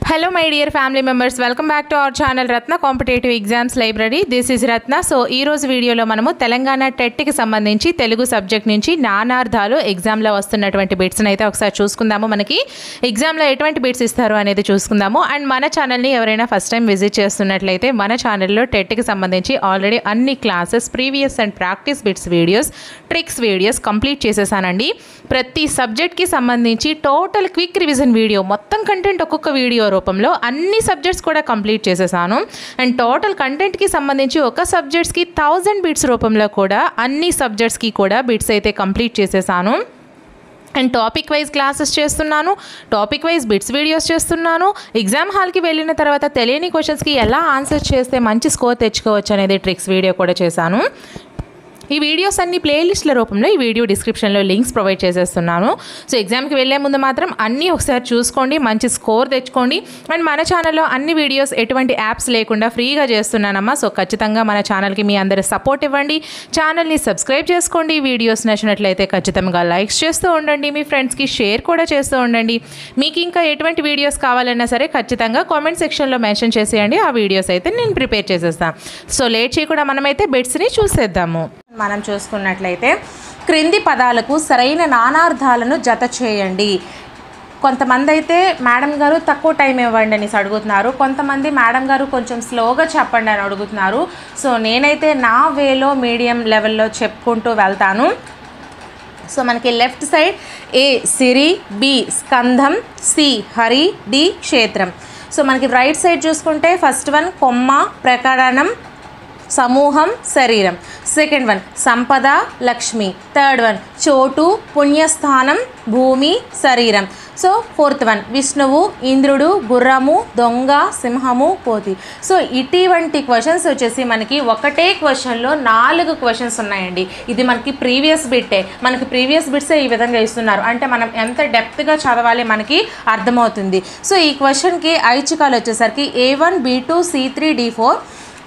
Hello my dear family members, welcome back to our channel Ratna Competitive Exams Library. This is Ratna. So ee roju video lo manamu Telangana TET ki sambandhinchi Telugu subject nunchi నానార్థాలు exam లో వస్తున్నటువంటి bits ని అయితే ఒకసారి చూసుకుందాము. మనకి exam లో ఎటువంటి బిట్స్ ఇస్తారు అనేది చూసుకుందాము. అండ్ మన ఛానల్ ని ఎవరైనా ఫస్ట్ టైం విజిట్ చేస్తున్నట్లయితే మన ఛానల్ లో TET కి సంబంధించి ఆల్రెడీ అన్ని classes previous and practice bits videos tricks videos complete చేసేసానండి. ప్రతి సబ్జెక్ట్ కి సంబంధించి టోటల్ క్విక్ రివిజన్ వీడియో మొత్తం కంటెంట్ ఒక్కొక్క వీడియో రూపంలో అన్ని సబ్జెక్ట్స్ కూడా కంప్లీట్ చేసేసాను. అండ్ టోటల్ కంటెంట్కి సంబంధించి ఒక సబ్జెక్ట్స్కి 1000 బిట్స్ రూపంలో కూడా అన్ని సబ్జెక్ట్స్కి కూడా బిట్స్ అయితే కంప్లీట్ చేసేసాను. అండ్ టాపిక్ వైజ్ క్లాసెస్ చేస్తున్నాను, టాపిక్ వైజ్ బిట్స్ వీడియోస్ చేస్తున్నాను. ఎగ్జామ్ హాల్కి వెళ్ళిన తర్వాత తెలియని క్వశ్చన్స్కి ఎలా ఆన్సర్ చేస్తే మంచి స్కోర్ తెచ్చుకోవచ్చు అనేది ట్రిక్స్ వీడియో కూడా చేశాను. ఈ వీడియోస్ అన్ని ప్లేలిస్ట్ల రూపంలో ఈ వీడియో డిస్క్రిప్షన్లో లింక్స్ ప్రొవైడ్ చేసేస్తున్నాను. సో ఎగ్జామ్కి వెళ్ళే ముందు మాత్రం అన్నీ ఒకసారి చూసుకోండి, మంచి స్కోర్ తెచ్చుకోండి. అండ్ మన ఛానల్లో అన్ని వీడియోస్ ఎటువంటి యాప్స్ లేకుండా ఫ్రీగా చేస్తున్నానమ్మా. సో ఖచ్చితంగా మన ఛానల్కి మీ అందరి సపోర్ట్ ఇవ్వండి, ఛానల్ని సబ్స్క్రైబ్ చేసుకోండి. వీడియోస్ నచ్చినట్లయితే ఖచ్చితంగా లైక్స్ చేస్తూ ఉండండి, మీ ఫ్రెండ్స్కి షేర్ కూడా చేస్తూ ఉండండి. మీకు ఇంకా ఎటువంటి వీడియోస్ కావాలన్నా సరే ఖచ్చితంగా కామెంట్ సెక్షన్లో మెన్షన్ చేసేయండి, ఆ వీడియోస్ అయితే నేను ప్రిపేర్ చేసేస్తాను. సో లేట్ చేయకుండా మనమైతే బిట్స్ని చూసేద్దాము. మనం చూసుకున్నట్లయితే క్రింది పదాలకు సరైన నానార్థాలను జత చేయండి. కొంతమంది అయితే మేడం గారు తక్కువ టైం ఇవ్వండి అనేసి అడుగుతున్నారు, కొంతమంది మేడం గారు కొంచెం స్లోగా చెప్పండి అని అడుగుతున్నారు. సో నేనైతే నా వేలో మీడియం లెవెల్లో చెప్పుకుంటూ వెళ్తాను. సో మనకి లెఫ్ట్ సైడ్ ఏ సిరి, బి స్కంధం, సి హరి, డి క్షేత్రం. సో మనకి రైట్ సైడ్ చూసుకుంటే ఫస్ట్ వన్ కొమ్మ, ప్రకరణం, సమూహం, శరీరం. సెకండ్ వన్ సంపద, లక్ష్మి. థర్డ్ వన్ చోటు, పుణ్యస్థానం, భూమి, శరీరం. సో ఫోర్త్ వన్ విష్ణువు, ఇంద్రుడు, గుర్రము, దొంగ, సింహము, కోతి. సో ఇటువంటి క్వశ్చన్స్ వచ్చేసి మనకి ఒకటే క్వశ్చన్లో 4 క్వశ్చన్స్ ఉన్నాయండి. ఇది మనకి ప్రీవియస్ బిట్టే, మనకి ప్రీవియస్ బిట్సే ఈ విధంగా ఇస్తున్నారు అంటే మనం ఎంత డెప్త్గా చదవాలి మనకి అర్థమవుతుంది. సో ఈ క్వశ్చన్కి ఐచ్ఛికాలు వచ్చేసరికి A1 B2 C3 D4.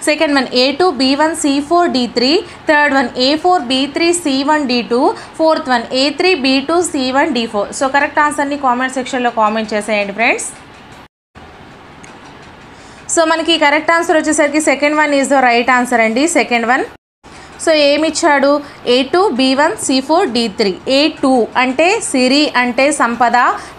Second one A2 B1 C4 D3. Third one A4 B3 C1 D2. Fourth one A3 B2 C1 D4. So correct ఆన్సర్ని కామెంట్ సెక్షన్లో కామెంట్ చేసేయండి ఫ్రెండ్స్. సో మనకి కరెక్ట్ ఆన్సర్ వచ్చేసరికి second one is the right answer అండి. Second one. So ఏమిచ్చాడు? A2 B1 C4 D3. A2 అంటే సిరి అంటే సంపద,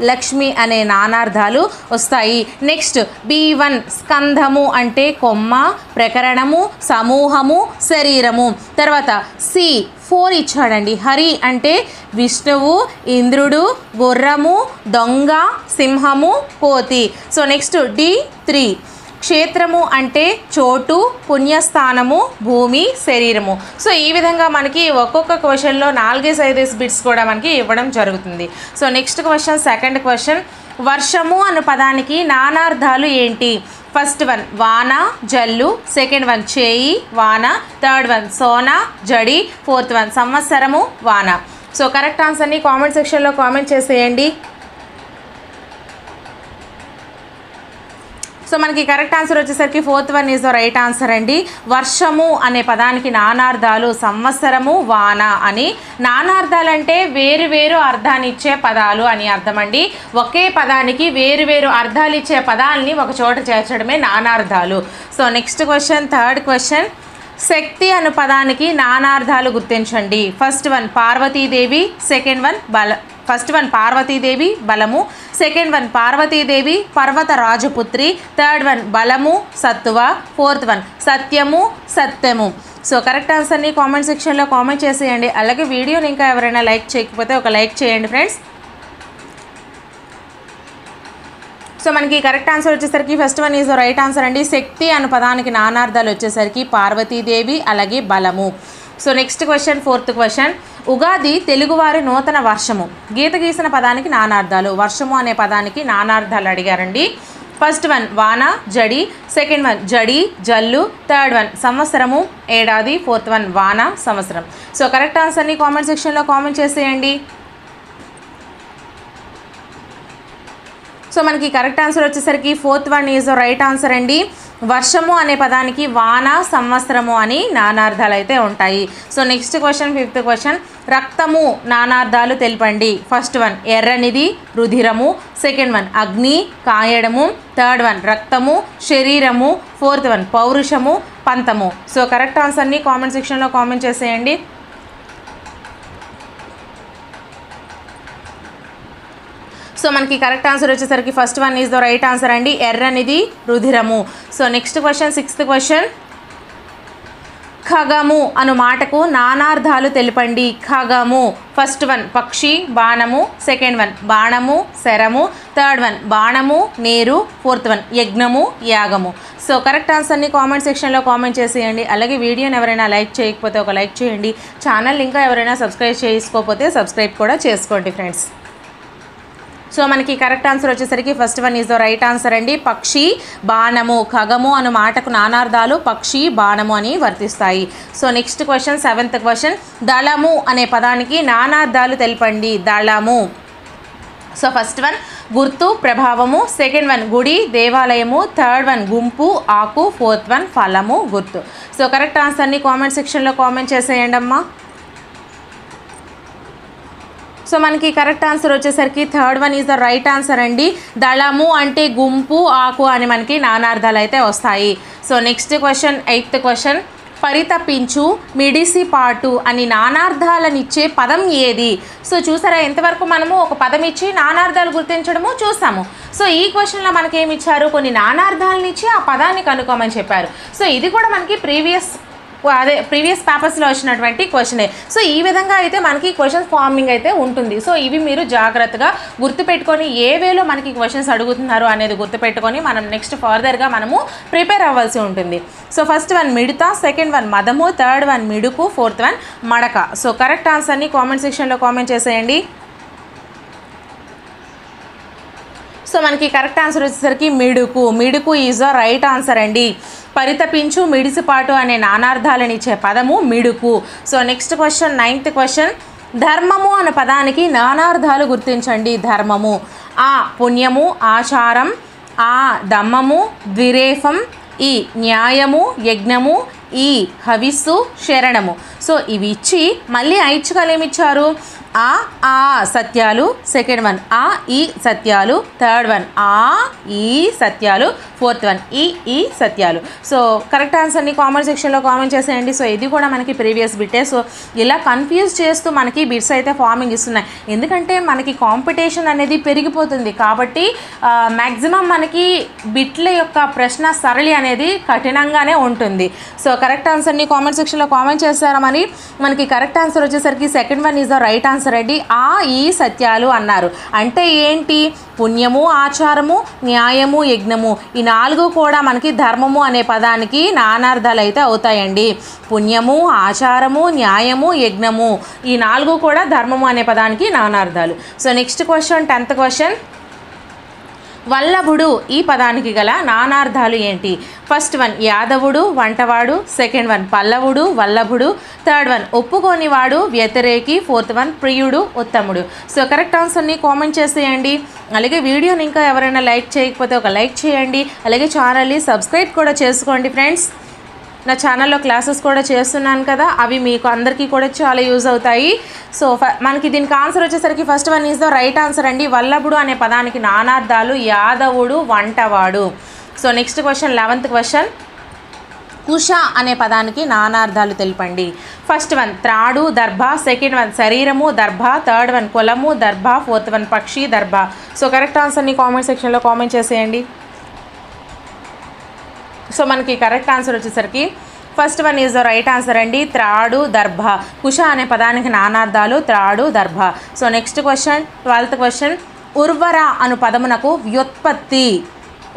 లక్ష్మి అనే నానార్థాలు వస్తాయి. నెక్స్ట్ B1 స్కంధము అంటే కొమ్మ, ప్రకరణము, సమూహము, శరీరము. తర్వాత C4 ఇచ్చాడండి, హరి అంటే విష్ణువు, ఇంద్రుడు, గుర్రము, దొంగ, సింహము, కోతి. సో నెక్స్ట్ D3 క్షేత్రము అంటే చోటు, పుణ్యస్థానము, భూమి, శరీరము. సో ఈ విధంగా మనకి ఒక్కొక్క క్వశ్చన్లో 4-5 బిట్స్ కూడా మనకి ఇవ్వడం జరుగుతుంది. So next question, second question, వర్షము అనే పదానికి నానార్థాలు ఏంటి? ఫస్ట్ వన్ వాన, జల్లు. సెకండ్ వన్ చేయి, వాన. థర్డ్ వన్ సోన, జడి. ఫోర్త్ వన్ సంవత్సరము, వాన. సో కరెక్ట్ ఆన్సర్ని కామెంట్ సెక్షన్లో కామెంట్ చేసేయండి. సో మనకి కరెక్ట్ ఆన్సర్ వచ్చేసరికి fourth one is the right answer అండి. వర్షము అనే పదానికి నానార్థాలు సంవత్సరము, వాన అని. నానార్థాలు అంటే వేరు వేరు అర్థాన్ని ఇచ్చే పదాలు అని అర్థం అండి. ఒకే పదానికి వేరు వేరు అర్థాలు ఇచ్చే పదాలని ఒక చోట చేర్చడమే నానార్థాలు. So next question, third question, శక్తి అను పదానికి నానార్థాలు గుర్తించండి. First one Parvatidevi. Second one first one Parvatidevi బలము. సెకండ్ వన్ పార్వతీదేవి పర్వత రాజపుత్రి. థర్డ్ వన్ బలము, సత్తువ. ఫోర్త్ వన్ సత్యము, సత్యము. సో కరెక్ట్ ఆన్సర్ని కామెంట్ సెక్షన్లో కామెంట్ చేసేయండి. అలాగే వీడియోని ఇంకా ఎవరైనా లైక్ చేయకపోతే ఒక లైక్ చేయండి ఫ్రెండ్స్. సో మనకి కరెక్ట్ ఆన్సర్ వచ్చేసరికి first one is the right answer అండి. శక్తి అను పదానికి నానార్థాలు వచ్చేసరికి పార్వతీదేవి అలాగే బలము. So next question, fourth question, Ugadi తెలుగువారి నూతన వర్షము. గీత గీసిన పదానికి నానార్థాలు. వర్షము అనే పదానికి నానార్థాలు అడిగారండి. ఫస్ట్ వన్ వాన, జడి. సెకండ్ వన్ జడి, జల్లు. థర్డ్ వన్ సంవత్సరము, ఏడాది. ఫోర్త్ వన్ వాన, సంవత్సరం. సో కరెక్ట్ ఆన్సర్ని కామెంట్ సెక్షన్లో కామెంట్ చేసేయండి. సో మనకి కరెక్ట్ ఆన్సర్ వచ్చేసరికి fourth one is right answer అండి. వర్షము అనే పదానికి వాన, సంవత్సరము అని నానార్థాలు అయితే ఉంటాయి. So next question, 5th question, రక్తము నానార్థాలు తెలపండి. ఫస్ట్ వన్ ఎర్రనిది, రుధిరము. సెకండ్ వన్ అగ్ని, కాయడము. థర్డ్ వన్ రక్తము, శరీరము. ఫోర్త్ వన్ పౌరుషము, పంతము. సో కరెక్ట్ ఆన్సర్ని కామెంట్ సెక్షన్లో కామెంట్ చేసేయండి. సో మనకి కరెక్ట్ ఆన్సర్ వచ్చేసరికి first one is the right answer అండి, ఎర్రనిది రుధిరము. So next question, 6th question, ఖగము అను మాటకు నానార్థాలు తెలపండి. ఖగము, ఫస్ట్ వన్ పక్షి, బాణము. సెకండ్ వన్ బాణము, శరము. థర్డ్ వన్ బాణము, నీరు. ఫోర్త్ వన్ యజ్ఞము, యాగము. సో కరెక్ట్ ఆన్సర్ని కామెంట్ సెక్షన్లో కామెంట్ చేసేయండి. అలాగే వీడియోని ఎవరైనా లైక్ చేయకపోతే ఒక లైక్ చేయండి. ఛానల్ ఇంకా ఎవరైనా సబ్స్క్రైబ్ చేసుకోకపోతే సబ్స్క్రైబ్ కూడా చేసుకోండి ఫ్రెండ్స్. సో మనకి కరెక్ట్ ఆన్సర్ వచ్చేసరికి first one is the right answer అండి, పక్షి, బాణము. ఖగము అను మాటకు నానార్థాలు పక్షి, బాణము అని వర్తిస్తాయి. So next question, 7th question, దళము అనే పదానికి నానార్థాలు తెలపండి. దళము. సో ఫస్ట్ వన్ గుర్తు, ప్రభావము. సెకండ్ వన్ గుడి, దేవాలయము. థర్డ్ వన్ గుంపు, ఆకు. ఫోర్త్ వన్ ఫలము, గుర్తు. సో కరెక్ట్ ఆన్సర్ని కామెంట్ సెక్షన్లో కామెంట్ చేసేయండి అమ్మా. సో మనకి కరెక్ట్ ఆన్సర్ వచ్చేసరికి third one is the right answer అండి. దళము అంటే గుంపు, ఆకు అని మనకి నానార్థాలు అయితే వస్తాయి. So next question, 8th question, పరితపించు, మిడిసిపాటు అని నానార్థాలనిచ్చే పదం ఏది? సో చూసారా, ఎంతవరకు మనము ఒక పదం ఇచ్చి నానార్థాలు గుర్తించడము చూసాము. సో ఈ క్వశ్చన్లో మనకి ఏమి ఇచ్చారు, కొన్ని నానార్థాలను ఇచ్చి ఆ పదాన్ని కనుక్కోమని చెప్పారు. సో ఇది కూడా మనకి ప్రీవియస్ పేపర్స్లో వచ్చినటువంటి క్వశ్చనే. సో ఈ విధంగా అయితే మనకి క్వశ్చన్స్ ఫార్మింగ్ అయితే ఉంటుంది. సో ఇవి మీరు జాగ్రత్తగా గుర్తుపెట్టుకొని ఏ వేలో మనకి క్వశ్చన్స్ అడుగుతున్నారు అనేది గుర్తుపెట్టుకొని మనం నెక్స్ట్ ఫర్దర్గా మనము ప్రిపేర్ అవ్వాల్సి ఉంటుంది. సో ఫస్ట్ వన్ మిడత, సెకండ్ వన్ మదము. థర్డ్ వన్ మిడుకు. ఫోర్త్ వన్ మడక. సో కరెక్ట్ ఆన్సర్ని కామెంట్ సెక్షన్లో కామెంట్ చేసేయండి. సో మనకి కరెక్ట్ ఆన్సర్ వచ్చేసరికి మిడుకు. మిడుకు ఈజ్ ద రైట్ ఆన్సర్ అండి. పరితపించు, మిడిసిపాటు అనే నానార్థాలను ఇచ్చే పదము మిడుకు. So next question, 9th question, ధర్మము అనే పదానికి నానార్థాలు గుర్తించండి. ధర్మము, ఆ పుణ్యము, ఆచారం. ఆ దమ్మము, ద్విరేఫం. ఈ న్యాయము, యజ్ఞము. ఈ హవిస్సు, శరణము. సో ఇవి ఇచ్చి మళ్ళీ ఐచ్ఛికాలు ఏమిచ్చారు, ఆ సత్యాలు. సెకండ్ వన్ ఈ సత్యాలు. థర్డ్ వన్ ఈ సత్యాలు. ఫోర్త్ వన్ ఈ సత్యాలు. సో కరెక్ట్ ఆన్సర్ని కామెంట్ సెక్షన్లో కామెంట్ చేసేయండి. సో ఇది కూడా మనకి ప్రీవియస్ బిట్టే. సో ఇలా కన్ఫ్యూజ్ చేస్తూ మనకి బిట్స్ అయితే ఫార్మింగ్ ఇస్తున్నాయి. ఎందుకంటే మనకి కాంపిటీషన్ అనేది పెరిగిపోతుంది కాబట్టి మ్యాక్సిమం మనకి బిట్ల యొక్క ప్రశ్న సరళి అనేది కఠినంగానే ఉంటుంది. సో కరెక్ట్ ఆన్సర్ని కామెంట్ సెక్షన్లో కామెంట్ చేస్తారా? మరి మనకి కరెక్ట్ ఆన్సర్ వచ్చేసరికి second one is the right answer అండి. ఈ సత్యాలు అన్నారు. అంటే ఏంటి, పుణ్యము, ఆచారము, న్యాయము, యజ్ఞము. ఈ 4 కూడా మనకి ధర్మము అనే పదానికి నానార్థాలు అయితే అవుతాయండి. పుణ్యము, ఆచారము, న్యాయము, యజ్ఞము. ఈ 4 కూడా ధర్మము అనే పదానికి నానార్థాలు. So next question, 10th question, వల్లభుడు ఈ పదానికి గల నానార్థాలు ఏంటి? ఫస్ట్ వన్ యాదవుడు, వంటవాడు. సెకండ్ వన్ పల్లవుడు, వల్లభుడు. థర్డ్ వన్ ఒప్పుకోనివాడు, వ్యతిరేకి. ఫోర్త్ వన్ ప్రియుడు, ఉత్తముడు. సో కరెక్ట్ ఆన్సర్ని కామెంట్ చేసేయండి. అలాగే వీడియోని ఇంకా ఎవరైనా లైక్ చేయకపోతే ఒక లైక్ చేయండి. అలాగే ఛానల్ని సబ్స్క్రైబ్ కూడా చేసుకోండి ఫ్రెండ్స్. నా ఛానల్లో క్లాసెస్ కూడా చేస్తున్నాను కదా, అవి మీకు అందరికీ కూడా చాలా యూజ్ అవుతాయి. సో మనకి దీనికి ఆన్సర్ వచ్చేసరికి first one is the right answer అండి. వల్లభుడు అనే పదానికి నానార్థాలు యాదవుడు, వంటవాడు. So next question, 11th question, కుష అనే పదానికి నానార్థాలు తెలపండి. ఫస్ట్ వన్ త్రాడు, దర్భ. సెకండ్ వన్ శరీరము, దర్భ. థర్డ్ వన్ కులము, దర్భ. ఫోర్త్ వన్ పక్షి, దర్భ. సో కరెక్ట్ ఆన్సర్ని కామెంట్ సెక్షన్లో కామెంట్ చేసేయండి. సో మనకి కరెక్ట్ ఆన్సర్ వచ్చేసరికి first one is the right answer అండి. త్రాడు, దర్భ. కుష అనే పదానికి నానార్థాలు త్రాడు, దర్భ. So next question, 12th question, ఉర్వర అను పదమునకు వ్యుత్పత్తి.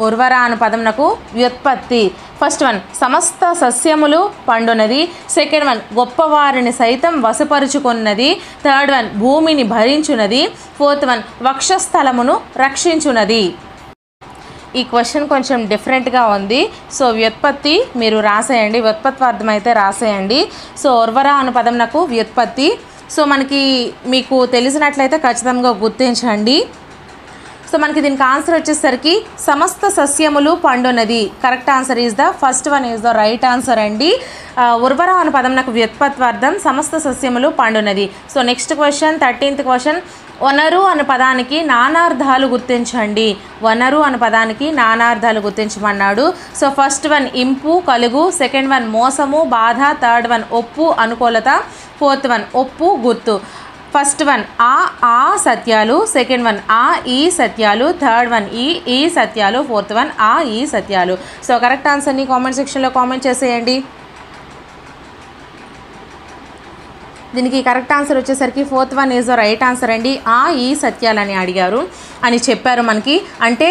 ఉర్వర అను పదమునకు వ్యుత్పత్తి. ఫస్ట్ వన్ సమస్త సస్యములు పండునది. సెకండ్ వన్ గొప్పవారిని సైతం వశపరుచుకున్నది. థర్డ్ వన్ భూమిని భరించున్నది. Fourth one వక్షస్థలమును రక్షించున్నది. ఈ క్వశ్చన్ కొంచెం డిఫరెంట్గా ఉంది. సో వ్యుత్పత్తి మీరు రాసేయండి, వ్యుత్పత్వార్థం అయితే రాసేయండి. సో ఉర్వర అను పదం నాకు వ్యుత్పత్తి. సో మనకి మీకు తెలిసినట్లయితే ఖచ్చితంగా గుర్తించండి. సో మనకి దీనికి ఆన్సర్ వచ్చేసరికి సమస్త సస్యములు పండునది. Correct answer is the first one is the right answer అండి. ఉర్వరం అనే పదం నాకు వ్యుత్పత్వార్థం, సమస్త సస్యములు పండునది. So next question 13th question, వనరు అనే పదానికి నానార్థాలు గుర్తించండి. వనరు అనే పదానికి నానార్థాలు గుర్తించమన్నాడు. సో ఫస్ట్ వన్ ఇంపు కలుగు, సెకండ్ వన్ మోసము బాధ, థర్డ్ వన్ ఒప్పు అనుకూలత, ఫోర్త్ వన్ ఒప్పు గుర్తు. ఫస్ట్ వన్ ఆ సత్యాలు, సెకండ్ వన్ ఈ సత్యాలు, థర్డ్ వన్ ఈ సత్యాలు, ఫోర్త్ వన్ ఈ సత్యాలు. సో కరెక్ట్ ఆన్సర్ని కామెంట్ సెక్షన్లో కామెంట్ చేసేయండి. దీనికి కరెక్ట్ ఆన్సర్ వచ్చేసరికి fourth one is the right answer అండి. ఈ సత్యాలని అడిగారు అని చెప్పారు మనకి. అంటే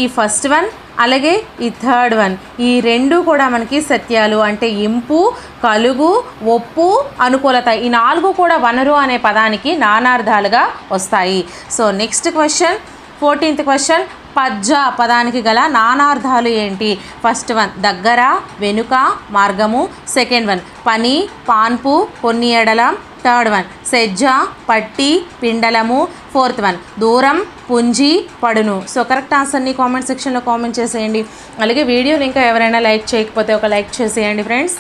ఈ ఫస్ట్ వన్ అలాగే ఈ థర్డ్ వన్ ఈ రెండు కూడా మనకి సత్యాలు. అంటే ఇంపు కలుగు ఒప్పు అనుకూలత ఈ నాలుగు కూడా వనరు అనే పదానికి నానార్థాలుగా వస్తాయి. So next question 14th question, పజ్జ పదానికి గల నానార్థాలు ఏంటి? ఫస్ట్ వన్ దగ్గర వెనుక మార్గము, సెకండ్ వన్ పని పాన్పు కొన్ని ఎడల, థర్డ్ వన్ సెజ్జ పట్టి పిండలము, ఫోర్త్ వన్ దూరం పుంజి పడును. సో కరెక్ట్ ఆన్సర్ని కామెంట్ సెక్షన్లో కామెంట్ చేసేయండి. అలాగే వీడియోని ఇంకా ఎవరైనా లైక్ చేయకపోతే ఒక లైక్ చేసేయండి ఫ్రెండ్స్.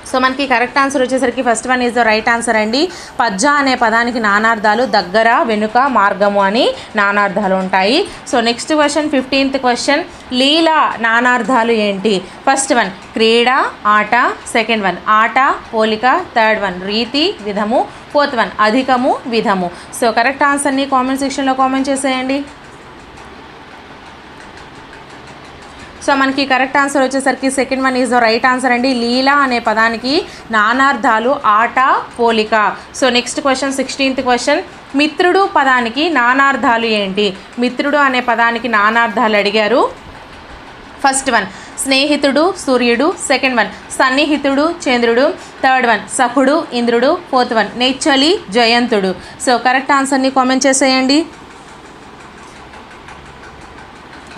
సో మనకి కరెక్ట్ ఆన్సర్ వచ్చేసరికి first one is the right answer అండి. పజ్జ అనే పదానికి నానార్థాలు దగ్గర వెనుక మార్గము అని నానార్థాలు ఉంటాయి. So next question 15th question, లీల నానార్థాలు ఏంటి? ఫస్ట్ వన్ క్రీడ ఆట, సెకండ్ వన్ ఆట పోలిక, థర్డ్ వన్ రీతి విధము, ఫోర్త్ వన్ అధికము విధము. సో కరెక్ట్ ఆన్సర్ని కామెంట్ సెక్షన్లో కామెంట్ చేసేయండి. సో మనకి కరెక్ట్ ఆన్సర్ వచ్చేసరికి second one is the right answer అండి. లీల అనే పదానికి నానార్థాలు ఆట పోలిక. So next question 16th question, మిత్రుడు పదానికి నానార్థాలు ఏంటి? మిత్రుడు అనే పదానికి నానార్థాలు అడిగారు. ఫస్ట్ వన్ స్నేహితుడు సూర్యుడు, సెకండ్ వన్ సన్నిహితుడు చంద్రుడు, థర్డ్ వన్ సఖుడు ఇంద్రుడు, ఫోర్త్ వన్ నెచ్చలి జయంతుడు. సో కరెక్ట్ ఆన్సర్ని కామెంట్ చేసేయండి.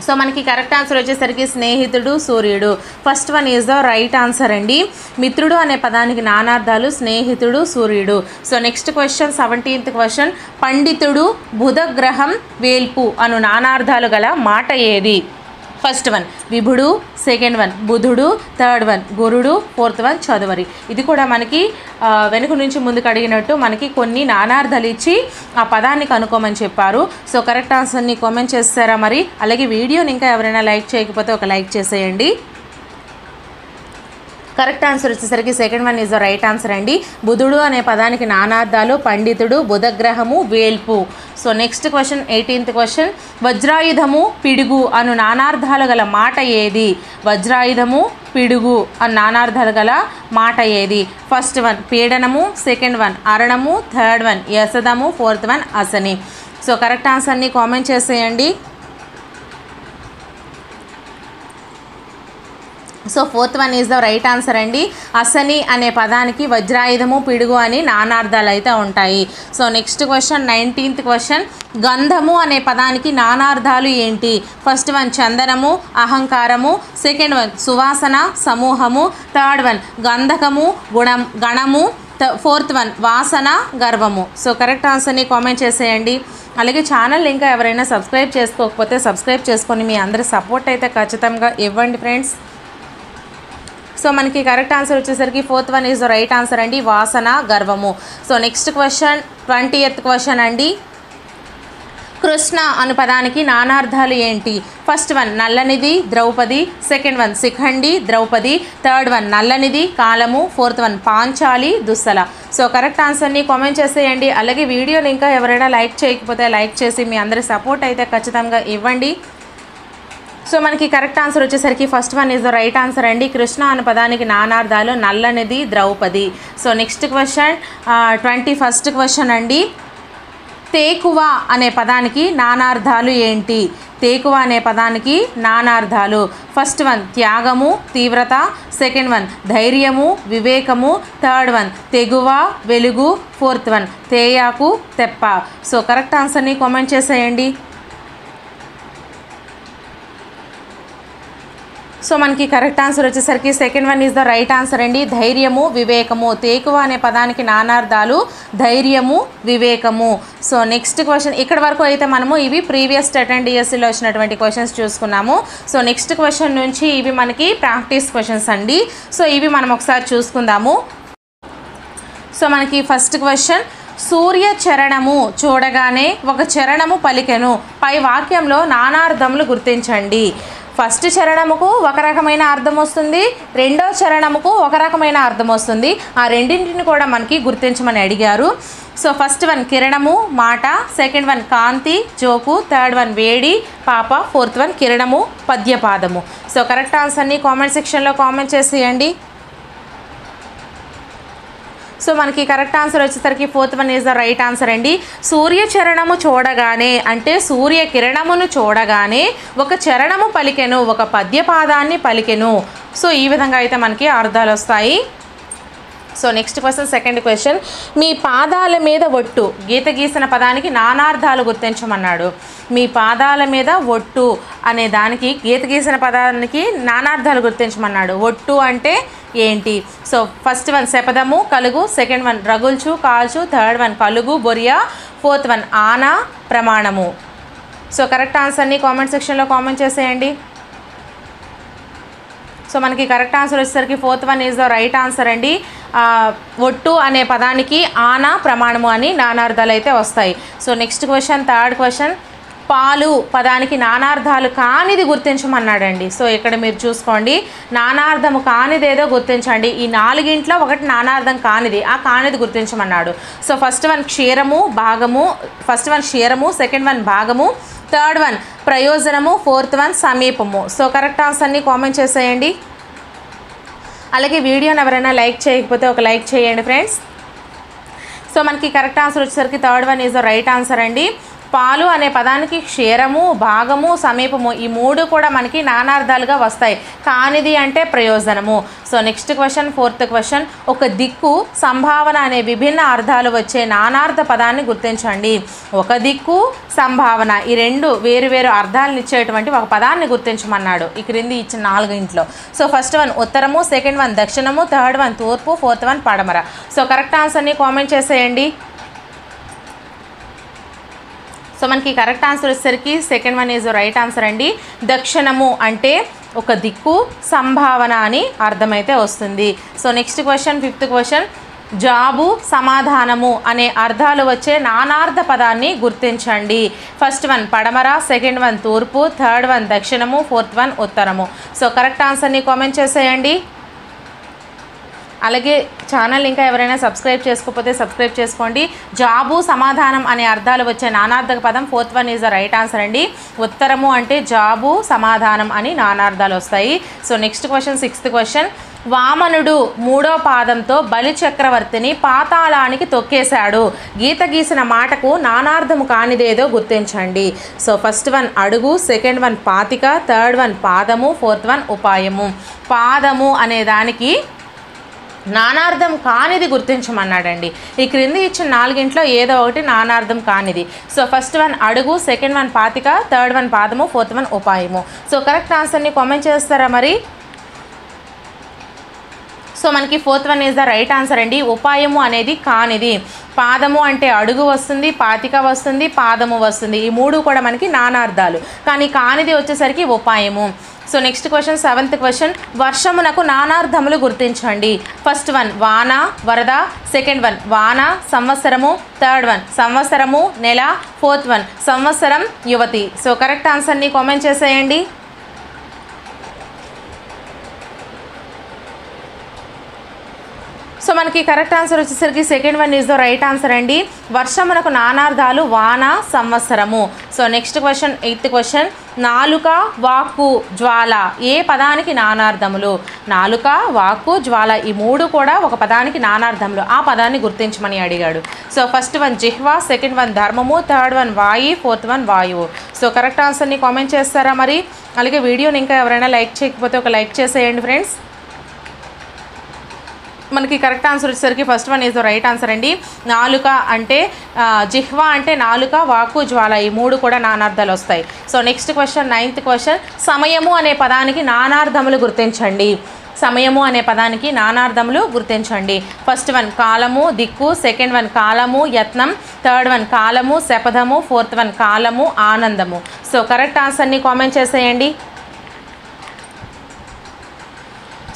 సో మనకి కరెక్ట్ ఆన్సర్ వచ్చేసరికి స్నేహితుడు సూర్యుడు. First one is the right answer అండి. మిత్రుడు అనే పదానికి నానార్థాలు స్నేహితుడు సూర్యుడు. So next question 17th question, పండితుడు బుధగ్రహం వేల్పు అను నానార్థాలు గల మాట ఏది? ఫస్ట్ వన్ విభుడు, సెకండ్ వన్ బుధుడు, థర్డ్ వన్ గురుడు, ఫోర్త్ వన్ చదువరి. ఇది కూడా మనకి వెనుక నుంచి ముందుకు అడిగినట్టు మనకి కొన్ని నానార్థాలు ఇచ్చి ఆ పదాన్ని కనుక్కోమని చెప్పారు. సో కరెక్ట్ ఆన్సర్ని కామెంట్ చేస్తారా మరి? అలాగే వీడియోని ఇంకా ఎవరైనా లైక్ చేయకపోతే ఒక లైక్ చేసేయండి. కరెక్ట్ ఆన్సర్ వచ్చేసరికి second one is the right answer అండి. బుధుడు అనే పదానికి నానార్థాలు పండితుడు బుధగ్రహము వేల్పు. So next question 18th question, వజ్రాయుధము పిడుగు అను నానార్థాలు గల మాట ఏది? వజ్రాయుధము పిడుగు అను నానార్థాలు గల మాట ఏది? ఫస్ట్ వన్ పీడనము, సెకండ్ వన్ అరణము, థర్డ్ వన్ యసదము, ఫోర్త్ వన్ అసని. సో కరెక్ట్ ఆన్సర్ని కామెంట్ చేసేయండి. So fourth one is the right answer అండి. అసని అనే పదానికి వజ్రాయుధము పిడుగు అని నానార్థాలు అయితే ఉంటాయి. So next question 19th question, గంధము అనే పదానికి నానార్థాలు ఏంటి? ఫస్ట్ వన్ చందనము అహంకారము, సెకండ్ వన్ సువాసన సమూహము, థర్డ్ వన్ గంధకము గణము, ఫోర్త్ వన్ వాసన గర్వము. సో కరెక్ట్ ఆన్సర్ని కామెంట్ చేసేయండి. అలాగే ఛానల్ ఇంకా ఎవరైనా సబ్స్క్రైబ్ చేసుకోకపోతే సబ్స్క్రైబ్ చేసుకొని మీ అందరి సపోర్ట్ అయితే ఖచ్చితంగా ఇవ్వండి ఫ్రెండ్స్. సో మనకి కరెక్ట్ ఆన్సర్ వచ్చేసరికి fourth one is the right answer అండి, వాసన గర్వము. So next question 20th question అండి, కృష్ణ అను పదానికి నానార్థాలు ఏంటి? ఫస్ట్ వన్ నల్లనిది Draupadi, second one Shikhandi Draupadi, third one నల్లనిది కాలము, fourth one Panchali Dussala. So correct ఆన్సర్ని కామెంట్ చేసేయండి. అలాగే వీడియోని ఇంకా ఎవరైనా లైక్ చేయకపోతే లైక్ చేసి మీ అందరి సపోర్ట్ అయితే ఖచ్చితంగా ఇవ్వండి. సో మనకి కరెక్ట్ ఆన్సర్ వచ్చేసరికి first one is the right answer అండి. కృష్ణ అనే పదానికి నానార్థాలు నల్లనిది Draupadi. So next question 21st question అండి, తేకువ అనే పదానికి నానార్థాలు ఏంటి? తేకువ అనే పదానికి నానార్థాలు. ఫస్ట్ వన్ త్యాగము తీవ్రత, సెకండ్ వన్ ధైర్యము వివేకము, థర్డ్ వన్ తెగువ వెలుగు, ఫోర్త్ వన్ తేయాకు తెప్ప. సో కరెక్ట్ ఆన్సర్ని కామెంట్ చేసేయండి. సో మనకి కరెక్ట్ ఆన్సర్ వచ్చేసరికి second one is the right answer అండి. ధైర్యము, వివేకము. తేకువ అనే పదానికి నానార్థాలు ధైర్యము, వివేకము. సో నెక్స్ట్ క్వశ్చన్, ఇక్కడ వరకు అయితే మనము ఇవి ప్రీవియస్ టెట్ డిఎస్సిలో వచ్చినటువంటి క్వశ్చన్స్ చూసుకున్నాము. సో నెక్స్ట్ క్వశ్చన్ నుంచి ఇవి మనకి ప్రాక్టీస్ క్వశ్చన్స్ అండి. సో ఇవి మనం ఒకసారి చూసుకుందాము. సో మనకి ఫస్ట్ క్వశ్చన్, సూర్య చరణము చూడగానే ఒక చరణము పలికెను. పై వాక్యంలో నానార్థములు గుర్తించండి. ఫస్ట్ చరణముకు ఒక రకమైన అర్థం వస్తుంది, రెండో చరణముకు ఒక రకమైన అర్థం వస్తుంది. ఆ రెండింటిని కూడా మనకి గుర్తించమని అడిగారు. సో ఫస్ట్ వన్ కిరణము మాట, సెకండ్ వన్ కాంతి జోకు, థర్డ్ వన్ వేడి పాప, ఫోర్త్ వన్ కిరణము పద్యపాదము. సో కరెక్ట్ ఆన్సర్ని కామెంట్ సెక్షన్లో కామెంట్ చేసేయండి. సో మనకి కరెక్ట్ ఆన్సర్ వచ్చేసరికి fourth one is the right answer అండి. సూర్యచరణము చూడగానే అంటే సూర్యకిరణమును చూడగానే ఒక చరణము పలికెను, ఒక పద్యపాదాన్ని పలికెను. సో ఈ విధంగా అయితే మనకి అర్థాలు వస్తాయి. So next question, second question, మీ పాదాల మీద ఒట్టు. గీత గీసిన పదానికి నానార్థాలు గుర్తించమన్నాడు. మీ పాదాల మీద ఒట్టు అనే దానికి గీత గీసిన పదానికి నానార్థాలు గుర్తించమన్నాడు. ఒట్టు అంటే ఏంటి? సో ఫస్ట్ వన్ శపథము కలుగు, సెకండ్ వన్ రగుల్చు కాల్చు, థర్డ్ వన్ కలుగు బొరియా, ఫోర్త్ వన్ ఆన ప్రమాణము. సో కరెక్ట్ ఆన్సర్ని కామెంట్ సెక్షన్లో కామెంట్ చేసేయండి. సో మనకి కరెక్ట్ ఆన్సర్ వచ్చేసరికి fourth one is the right answer అండి. ఒట్టు అనే పదానికి ఆన ప్రమాణము అని నానార్థాలు అయితే వస్తాయి. So next question, third question, పాలు పదానికి నానార్థాలు కానిది గుర్తించమన్నాడండి. సో ఇక్కడ మీరు చూసుకోండి, నానార్థము కానిది ఏదో గుర్తించండి. ఈ నాలుగింట్లో ఒకటి నానార్థం కానిది, ఆ కానిది గుర్తించమన్నాడు. సో ఫస్ట్ వన్ క్షీరము భాగము, ఫస్ట్ వన్ క్షీరము, సెకండ్ వన్ భాగము, థర్డ్ వన్ ప్రయోజనము, ఫోర్త్ వన్ సమీపము. సో కరెక్ట్ ఆన్సర్ని కామెంట్ చేసేయండి. అలాగే వీడియోని ఎవరైనా లైక్ చేయకపోతే ఒక లైక్ చేయండి ఫ్రెండ్స్. సో మనకి కరెక్ట్ ఆన్సర్ వచ్చేసరికి third one is the right answer అండి. పాలు అనే పదానికి క్షీరము భాగము సమీపము ఈ మూడు కూడా మనకి నానార్థాలుగా వస్తాయి. కానిది అంటే ప్రయోజనము. So next question, fourth question, ఒక దిక్కు సంభావన అనే విభిన్న అర్థాలు వచ్చే నానార్థ పదాన్ని గుర్తించండి. ఒక దిక్కు సంభావన ఈ రెండు వేరు వేరు అర్థాలను ఇచ్చేటువంటి ఒక పదాన్ని గుర్తించమన్నాడు. ఈ క్రింది ఇచ్చిన నాలుగింట్లో. సో ఫస్ట్ వన్ ఉత్తరము, సెకండ్ వన్ దక్షిణము, థర్డ్ వన్ తూర్పు, ఫోర్త్ వన్ పడమర. సో కరెక్ట్ ఆన్సర్ని కామెంట్ చేసేయండి. సో మనకి కరెక్ట్ ఆన్సర్ వచ్చేసరికి second one is right answer అండి. దక్షిణము అంటే ఒక దిక్కు, సంభావన అని అర్థమైతే వస్తుంది. So next question, fifth question, జాబు సమాధానము అనే అర్థాలు వచ్చే నానార్థ పదాన్ని గుర్తించండి. ఫస్ట్ వన్ పడమర, సెకండ్ వన్ తూర్పు, థర్డ్ వన్ దక్షిణము, ఫోర్త్ వన్ ఉత్తరము. సో కరెక్ట్ ఆన్సర్ని కామెంట్ చేసేయండి. అలాగే ఛానల్ ఇంకా ఎవరైనా సబ్స్క్రైబ్ చేసుకోకపోతే సబ్స్క్రైబ్ చేసుకోండి. జాబు సమాధానం అనే అర్థాలు వచ్చే నానార్థక పదం fourth one is the right answer అండి. ఉత్తరము అంటే జాబు సమాధానం అని నానార్థాలు వస్తాయి. So next question, sixth question, వామనుడు మూడో పాదంతో బలి చక్రవర్తిని పాతాళానికి తొక్కేశాడు. గీత గీసిన మాటకు నానార్థము కానిదేదో గుర్తించండి. సో ఫస్ట్ వన్ అడుగు, సెకండ్ వన్ పాతిక, థర్డ్ వన్ పాదము, ఫోర్త్ వన్ ఉపాయము. పాదము అనే దానికి నానార్థం కానిది గుర్తించమన్నాడండి. ఈ క్రింది ఇచ్చిన నాలుగింట్లో ఏదో ఒకటి నానార్థం కానిది. సో ఫస్ట్ వన్ అడుగు, సెకండ్ వన్ పాతిక, థర్డ్ వన్ పాదము, ఫోర్త్ వన్ ఉపాయము. సో కరెక్ట్ ఆన్సర్ని కామెంట్ చేస్తారా మరి? సో మనకి fourth one is the right answer అండి. ఉపాయము అనేది కానిది. పాదము అంటే అడుగు వస్తుంది, పాతిక వస్తుంది, పాదము వస్తుంది. ఈ మూడు కూడా మనకి నానార్థాలు. కానీ కానిది వచ్చేసరికి ఉపాయము. So next question, seventh question, వర్షమునకు నానార్థములు గుర్తించండి. ఫస్ట్ వన్ వాన వరద, సెకండ్ వన్ వాన సంవత్సరము, థర్డ్ వన్ సంవత్సరము నెల, ఫోర్త్ వన్ సంవత్సరం యువతి. సో కరెక్ట్ ఆన్సర్ని కామెంట్ చేసేయండి. సో మనకి కరెక్ట్ ఆన్సర్ వచ్చేసరికి second one is the right answer అండి. వర్షమునకు నానార్థాలు వాన సంవత్సరము. So next question, eighth question, నాలుక వాక్కు జ్వాల ఏ పదానికి నానార్థములు? నాలుక వాక్కు జ్వాల ఈ మూడు కూడా ఒక పదానికి నానార్థములు. ఆ పదాన్ని గుర్తించమని అడిగాడు. సో ఫస్ట్ వన్ జిహ్వా, సెకండ్ వన్ ధర్మము, థర్డ్ వన్ వాయి, ఫోర్త్ వన్ వాయువు. సో కరెక్ట్ ఆన్సర్ని కామెంట్ చేస్తారా మరి? అలాగే వీడియోని ఇంకా ఎవరైనా లైక్ చేయకపోతే ఒక లైక్ చేసేయండి ఫ్రెండ్స్. మనకి కరెక్ట్ ఆన్సర్ వచ్చేసరికి first one is the right answer అండి. నాలుక అంటే జిహ్వా అంటే నాలుక, వాకు, జ్వాల ఈ మూడు కూడా నానార్థాలు వస్తాయి. So next question, 9th question, సమయము అనే పదానికి నానార్థములు గుర్తించండి. సమయము అనే పదానికి నానార్థములు గుర్తించండి. ఫస్ట్ వన్ కాలము, దిక్కు, సెకండ్ వన్ కాలము, యత్నం, థర్డ్ వన్ కాలము, శపథము, ఫోర్త్ వన్ కాలము, ఆనందము. సో కరెక్ట్ ఆన్సర్ని కామెంట్ చేసేయండి.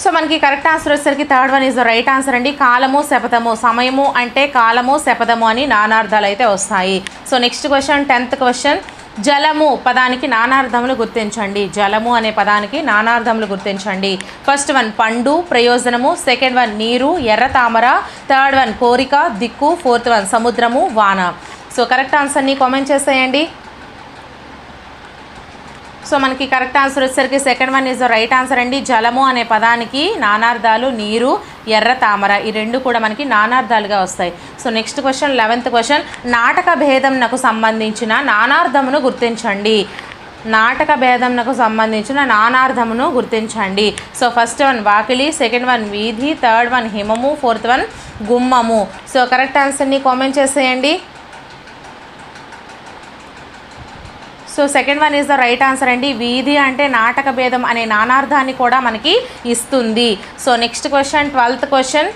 సో మనకి కరెక్ట్ ఆన్సర్ వచ్చేసరికి third one is the right answer అండి. కాలము, శపథము, సమయము అంటే కాలము, శపథము అని నానార్థాలు అయితే వస్తాయి. So next question, 10th question, జలము పదానికి నానార్థములు గుర్తించండి. జలము అనే పదానికి నానార్థములు గుర్తించండి. ఫస్ట్ వన్ పండు, ప్రయోజనము, సెకండ్ వన్ నీరు, ఎర్ర తామర, థర్డ్ వన్ కోరిక, దిక్కు, ఫోర్త్ వన్ సముద్రము, వాన. సో కరెక్ట్ ఆన్సర్ని కామెంట్ చేసేయండి. సో మనకి కరెక్ట్ ఆన్సర్ వచ్చేసరికి second one is the right answer అండి. జలము అనే పదానికి నానార్థాలు నీరు, ఎర్ర తామర ఈ రెండు కూడా మనకి నానార్థాలుగా వస్తాయి. So next question, 11th question, నాటక భేదంనకు సంబంధించిన నానార్థమును గుర్తించండి. నాటక భేదంనకు సంబంధించిన నానార్థమును గుర్తించండి. సో ఫస్ట్ వన్ వాకిలి, సెకండ్ వన్ వీధి, థర్డ్ వన్ హిమము, ఫోర్త్ వన్ గుమ్మము. సో కరెక్ట్ ఆన్సర్ని కామెంట్ చేసేయండి. So second one is the right answer అండి. వీధి అంటే నాటక భేదం అనే నానార్థాన్ని కూడా మనకి ఇస్తుంది. So next question, 12th question,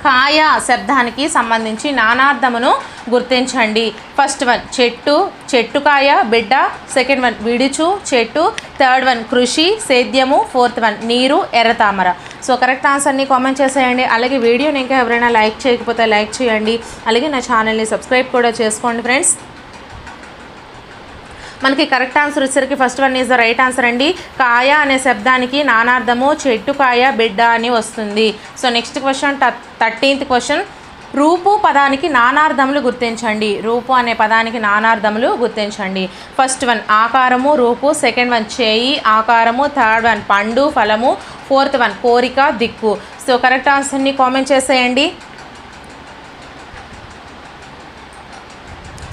కాయ శబ్దానికి సంబంధించి నానార్థమును గుర్తించండి. ఫస్ట్ వన్ చెట్టు, చెట్టుకాయ, బిడ్డ, సెకండ్ వన్ విడుచు, చెట్టు, థర్డ్ వన్ కృషి, సేద్యము, ఫోర్త్ వన్ నీరు, ఎర్రతామర. సో కరెక్ట్ ఆన్సర్ని కామెంట్ చేసేయండి. అలాగే వీడియోని ఇంకా ఎవరైనా లైక్ చేయకపోతే లైక్ చేయండి. అలాగే నా ఛానల్ని సబ్స్క్రైబ్ కూడా చేసుకోండి ఫ్రెండ్స్. మనకి కరెక్ట్ ఆన్సర్ వచ్చేసరికి first one is the right answer అండి. కాయ అనే శబ్దానికి నానార్థము చెట్టుకాయ, బిడ్డ అని వస్తుంది. So next question, 13th question, రూపు పదానికి నానార్థములు గుర్తించండి. రూపు అనే పదానికి నానార్థములు గుర్తించండి. ఫస్ట్ వన్ ఆకారము, రూపు, సెకండ్ వన్ చేయి, ఆకారము, థర్డ్ వన్ పండు, ఫలము, ఫోర్త్ వన్ కోరిక, దిక్కు. సో కరెక్ట్ ఆన్సర్ని కామెంట్ చేసేయండి.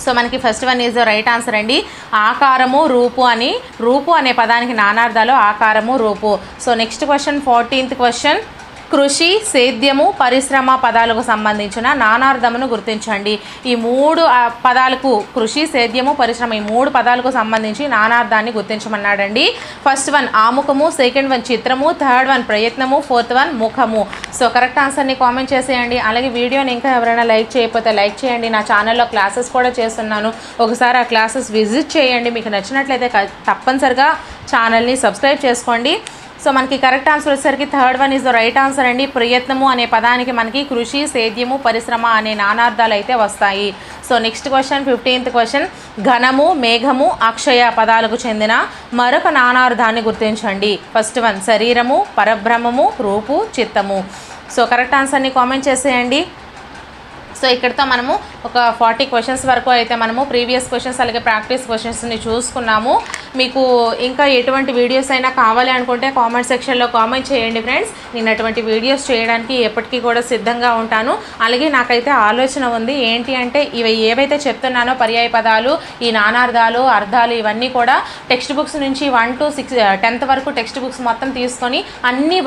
సో మనకి first one is the right answer అండి. ఆకారము, రూపు అని, రూపు అనే పదానికి నానార్థాలు ఆకారము, రూపు. So next question, 14th question, కృషి, సేద్యము, పరిశ్రమ పదాలకు సంబంధించిన నానార్థమును గుర్తించండి. ఈ మూడు పదాలకు కృషి, సేద్యము, పరిశ్రమ ఈ మూడు పదాలకు సంబంధించి నానార్థాన్ని గుర్తించమన్నాడండి. ఫస్ట్ వన్ ఆముఖము, సెకండ్ వన్ చిత్రము, థర్డ్ వన్ ప్రయత్నము, ఫోర్త్ వన్ ముఖము. సో కరెక్ట్ ఆన్సర్ని కామెంట్ చేసేయండి. అలాగే వీడియోని ఇంకా ఎవరైనా లైక్ చేయకపోతే లైక్ చేయండి. నా ఛానల్లో క్లాసెస్ కూడా చేస్తున్నాను, ఒకసారి ఆ క్లాసెస్ విజిట్ చేయండి. మీకు నచ్చినట్లయితే తప్పనిసరిగా ఛానల్ని సబ్స్క్రైబ్ చేసుకోండి. సో మనకి కరెక్ట్ ఆన్సర్ వచ్చేసరికి third one is the right answer అండి. ప్రయత్నము అనే పదానికి మనకి కృషి, సేద్యము, పరిశ్రమ అనే నానార్థాలు అయితే వస్తాయి. So next question, 15th question, ఘనము, మేఘము, అక్షయ పదాలకు చెందిన మరొక నానార్థాన్ని గుర్తించండి. ఫస్ట్ వన్ శరీరము, పరబ్రహ్మము, రూపు, చిత్తము. సో కరెక్ట్ ఆన్సర్ని కామెంట్ చేసేయండి. సో ఇక్కడితో మనము ఒక 40 క్వశ్చన్స్ వరకు అయితే మనము ప్రీవియస్ క్వశ్చన్స్ అలాగే ప్రాక్టీస్ క్వశ్చన్స్ని చూసుకున్నాము. మీకు ఇంకా ఎటువంటి వీడియోస్ అయినా కావాలి అనుకుంటే కామెంట్ సెక్షన్లో కామెంట్ చేయండి ఫ్రెండ్స్. నేను అటువంటి వీడియోస్ చేయడానికి ఎప్పటికీ కూడా సిద్ధంగా ఉంటాను. అలాగే నాకైతే ఆలోచన ఉంది ఏంటి అంటే ఇవి ఏవైతే చెప్తున్నానో పర్యాయ పదాలు, ఈ నానార్థాలు, అర్థాలు ఇవన్నీ కూడా టెక్స్ట్ బుక్స్ నుంచి 1 to 6 10th వరకు టెక్స్ట్ బుక్స్ మొత్తం తీసుకొని అన్నీ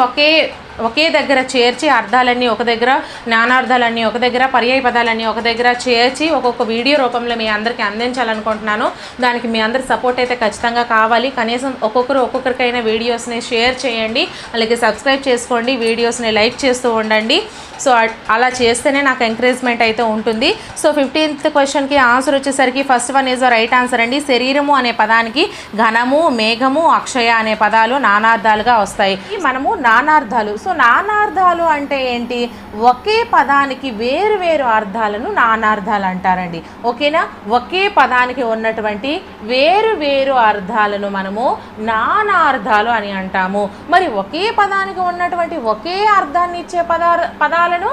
ఒకే దగ్గర చేర్చి అర్థాలన్నీ ఒక దగ్గర, నానార్థాలన్నీ ఒక దగ్గర, పర్యాయ పదాలన్నీ ఒక దగ్గర చేర్చి ఒక్కొక్క వీడియో రూపంలో మీ అందరికీ అందించాలనుకుంటున్నాను. దానికి మీ అందరి సపోర్ట్ అయితే ఖచ్చితంగా కావాలి. కనీసం ఒక్కొక్కరికైనా వీడియోస్ని షేర్ చేయండి, అలాగే సబ్స్క్రైబ్ చేసుకోండి, వీడియోస్ని లైక్ చేస్తూ ఉండండి. సో అలా చేస్తేనే నాకు ఎంకరేజ్మెంట్ అయితే ఉంటుంది. సో 15th క్వశ్చన్కి ఆన్సర్ వచ్చేసరికి first one is the right answer అండి. శరీరము అనే పదానికి ఘనము, మేఘము, అక్షయ అనే పదాలు నానార్థాలుగా వస్తాయి. మనము నానార్థాలు, సో నానార్థాలు అంటే ఏంటి? ఒకే పదానికి వేరు వేరు అర్థాలను నానార్థాలు అంటారండి. ఓకేనా? ఒకే పదానికి ఉన్నటువంటి వేరు వేరు అర్థాలను మనము నానార్థాలు అని అంటాము. మరి ఒకే పదానికి ఉన్నటువంటి ఒకే అర్థాన్ని ఇచ్చే పదాలను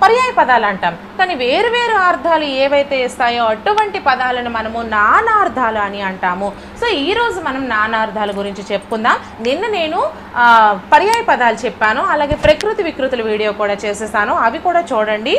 పర్యాయ పదాలు అంటాం. కానీ వేరు అర్థాలు ఏవైతే ఇస్తాయో అటువంటి పదాలను మనము నానార్థాలు అని అంటాము. సో ఈరోజు మనం నానార్థాల గురించి చెప్పుకుందాం. నిన్న నేను పర్యాయ పదాలు చెప్పాను, అలాగే ప్రకృతి వికృతుల వీడియో కూడా చేసేసాను, అవి కూడా చూడండి.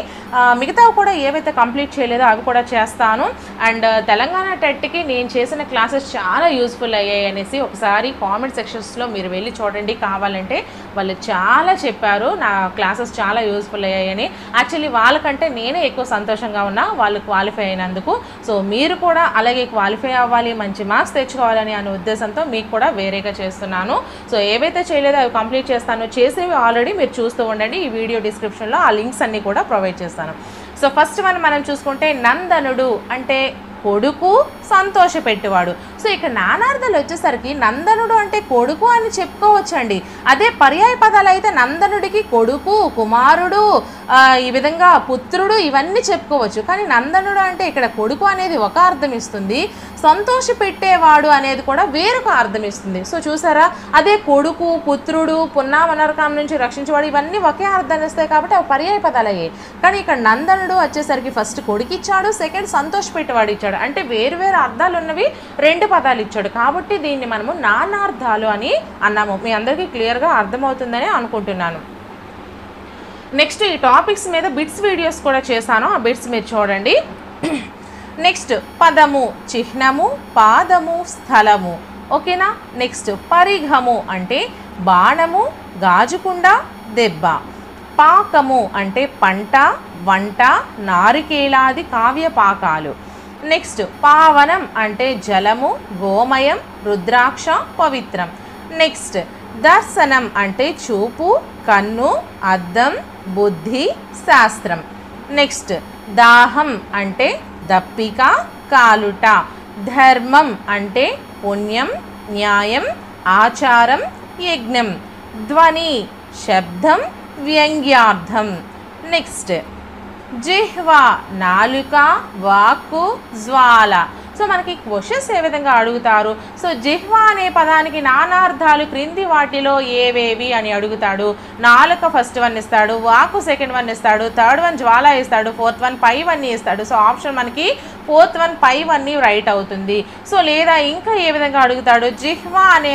మిగతావి కూడా ఏవైతే కంప్లీట్ చేయలేదో అవి కూడా చేస్తాను. అండ్ తెలంగాణ టెట్కి నేను చేసిన క్లాసెస్ చాలా యూస్ఫుల్ అయ్యాయి అనేసి ఒకసారి కామెంట్ సెక్షన్స్లో మీరు వెళ్ళి చూడండి. కావాలంటే వాళ్ళు చాలా చెప్పారు, నా క్లాసెస్ చాలా యూస్ఫుల్ అయ్యాయని. యాక్చువల్లీ వాళ్ళకంటే నేనే ఎక్కువ సంతోషంగా ఉన్నా వాళ్ళు క్వాలిఫై అయినందుకు. సో మీరు కూడా అలాగే క్వాలిఫై అవ్వాలి, మంచి మార్క్స్ తెచ్చుకోవాలని అనే ఉద్దేశంతో మీకు కూడా వేరేగా చేస్తున్నాను. సో ఏవైతే చేయలేదో అవి కంప్లీట్ చేస్తాను, చేసేవి ఆల్రెడీ మీరు చూస్తూ ఉండండి. ఈ వీడియో డిస్క్రిప్షన్లో ఆ లింక్స్ అన్నీ కూడా ప్రొవైడ్ చేస్తాను. సో ఫస్ట్ వన్ మనం చూసుకుంటే నందనుడు అంటే కొడుకు, సంతోషపెట్టేవాడు. సో ఇక నానార్థాలు వచ్చేసరికి నందనుడు అంటే కొడుకు అని చెప్పుకోవచ్చండి. అదే పర్యాయ పదాలు అయితే నందనుడికి కొడుకు, కుమారుడు, ఈ విధంగా పుత్రుడు ఇవన్నీ చెప్పుకోవచ్చు. కానీ నందనుడు అంటే ఇక్కడ కొడుకు అనేది ఒక అర్థం ఇస్తుంది, సంతోషపెట్టేవాడు అనేది కూడా వేరొక అర్థం ఇస్తుంది. సో చూసారా, అదే కొడుకు, పుత్రుడు, పున్నామనరకం నుంచి రక్షించేవాడు ఇవన్నీ ఒకే అర్థాన్ని ఇస్తాయి కాబట్టి అవి పర్యాయ పదాలు అయ్యాయి. కానీ ఇక్కడ నందనుడు వచ్చేసరికి ఫస్ట్ కొడుకు ఇచ్చాడు, సెకండ్ సంతోషపెట్టేవాడు ఇచ్చాడు. అంటే వేరు అర్థాలు ఉన్నవి రెండు పదాలు ఇచ్చాడు కాబట్టి దీన్ని మనము నానార్థాలు అని అన్నాము. మీ అందరికీ క్లియర్గా అర్థమవుతుందని అనుకుంటున్నాను. నెక్స్ట్ ఈ టాపిక్స్ మీద బిట్స్ వీడియోస్ కూడా చేశాను, ఆ బిట్స్ మీరు చూడండి. నెక్స్ట్ పదము, చిహ్నము, పాదము, స్థలము. ఓకేనా. నెక్స్ట్ పరిఘము అంటే బాణము, గాజుకుండ, దెబ్బ. పాకము అంటే పంట, వంట, నారికేలాది కావ్య పాకాలు. నెక్స్ట్ పావనం అంటే జలము, గోమయం, రుద్రాక్ష, పవిత్రం. నెక్స్ట్ దర్శనం అంటే చూపు, కన్ను, అద్దం, బుద్ధి, శాస్త్రం. నెక్స్ట్ దాహం అంటే దప్పిక, కాలుట. ధర్మం అంటే పుణ్యం, న్యాయం, ఆచారం, యజ్ఞం. ధ్వని శబ్దం, వ్యంగ్యార్థం. నెక్స్ట్ జిహ్వ నాలుక, వాక్కు, జ్వాల. సో మనకి క్వశ్చన్స్ ఏ విధంగా అడుగుతారు. సో జిహ్వ అనే పదానికి నానార్థాలు క్రింది వాటిలో ఏవేవి అని అడుగుతాడు. నాలుక ఫస్ట్ వన్ ఇస్తాడు, వాక్కు సెకండ్ వన్ ఇస్తాడు, థర్డ్ వన్ జ్వాల ఇస్తాడు, ఫోర్త్ వన్ పై వన్ ఇస్తాడు. సో ఆప్షన్ మనకి ఫోర్త్ వన్ పై వన్ రైట్ అవుతుంది. సో లేదా ఇంకా ఏ విధంగా అడుగుతాడు, జిహ్వ అనే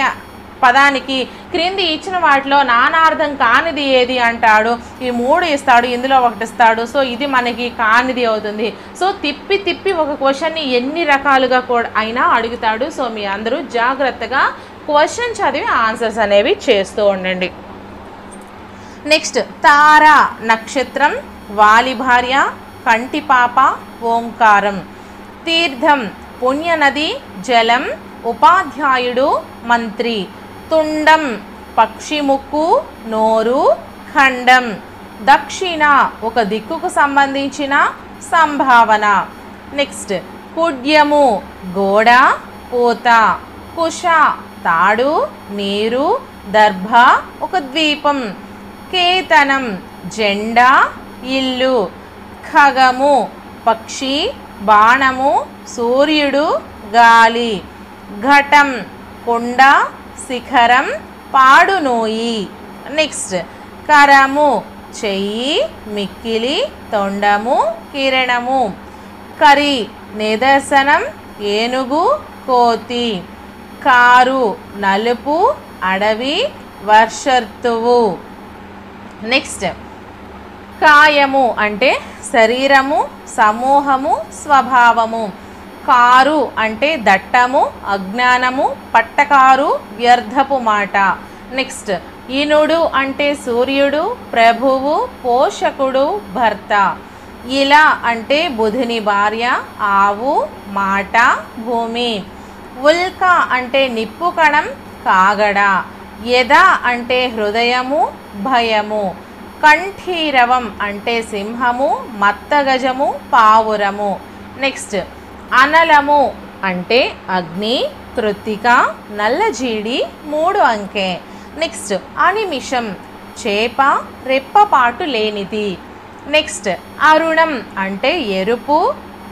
పదానికి క్రింది ఇచ్చిన వాటిలో నానార్థం కానిది ఏది అంటాడు. ఈ మూడు ఇస్తాడు, ఇందులో ఒకటి ఇస్తాడు. సో ఇది మనకి కానిది అవుతుంది. సో తిప్పి ఒక క్వశ్చన్ని ఎన్ని రకాలుగా కూడా అయినా అడుగుతాడు. సో మీ అందరూ జాగ్రత్తగా క్వశ్చన్ చదివి ఆన్సర్స్ అనేవి చేస్తూ ఉండండి. నెక్స్ట్ తార నక్షత్రం, వాలి భార్య, కంటిపాప, ఓంకారం. తీర్థం పుణ్యనది, జలం, ఉపాధ్యాయుడు, మంత్రి. తుండం పక్షి ముక్కు, నోరు, ఖండం. దక్షిణ ఒక దిక్కుకు సంబంధించిన సంభావన. నెక్స్ట్ కుడ్యము గోడ, పూత. కుశ తాడు, నీరు, దర్భ ఒక ద్వీపం. కేతనం జెండా, ఇల్లు. ఖగము పక్షి, బాణము, సూర్యుడు, గాలి. ఘటం కొండ, శిఖరం, పాడునోయి. నెక్స్ట్ కరము చెయ్యి, మిక్కిలి, తొండము, కిరణము. కరి నిదర్శనం, ఏనుగు, కోతి. కారు నలుపు, అడవి, వర్షర్తువు. నెక్స్ట్ కాయము అంటే శరీరము, సమూహము, స్వభావము. కారు అంటే దట్టము, అజ్ఞానము, పట్టకారు, వ్యర్థపు మాట. నెక్స్ట్ ఇనుడు అంటే సూర్యుడు, ప్రభువు, పోషకుడు, భర్త. ఇలా అంటే బుధుని భార్య, ఆవు, మాట, భూమి. ఉల్క అంటే నిప్పు కణం, కాగడ. యద అంటే హృదయము, భయము. కంఠీరవం అంటే సింహము, మత్తగజము, పావురము. నెక్స్ట్ అనలము అంటే అగ్ని, కృత్తిక, నల్లజీడి, 3 అంకె. నెక్స్ట్ అనిమిషం చేప, రెప్పపాటు లేనిది. నెక్స్ట్ అరుణం అంటే ఎరుపు,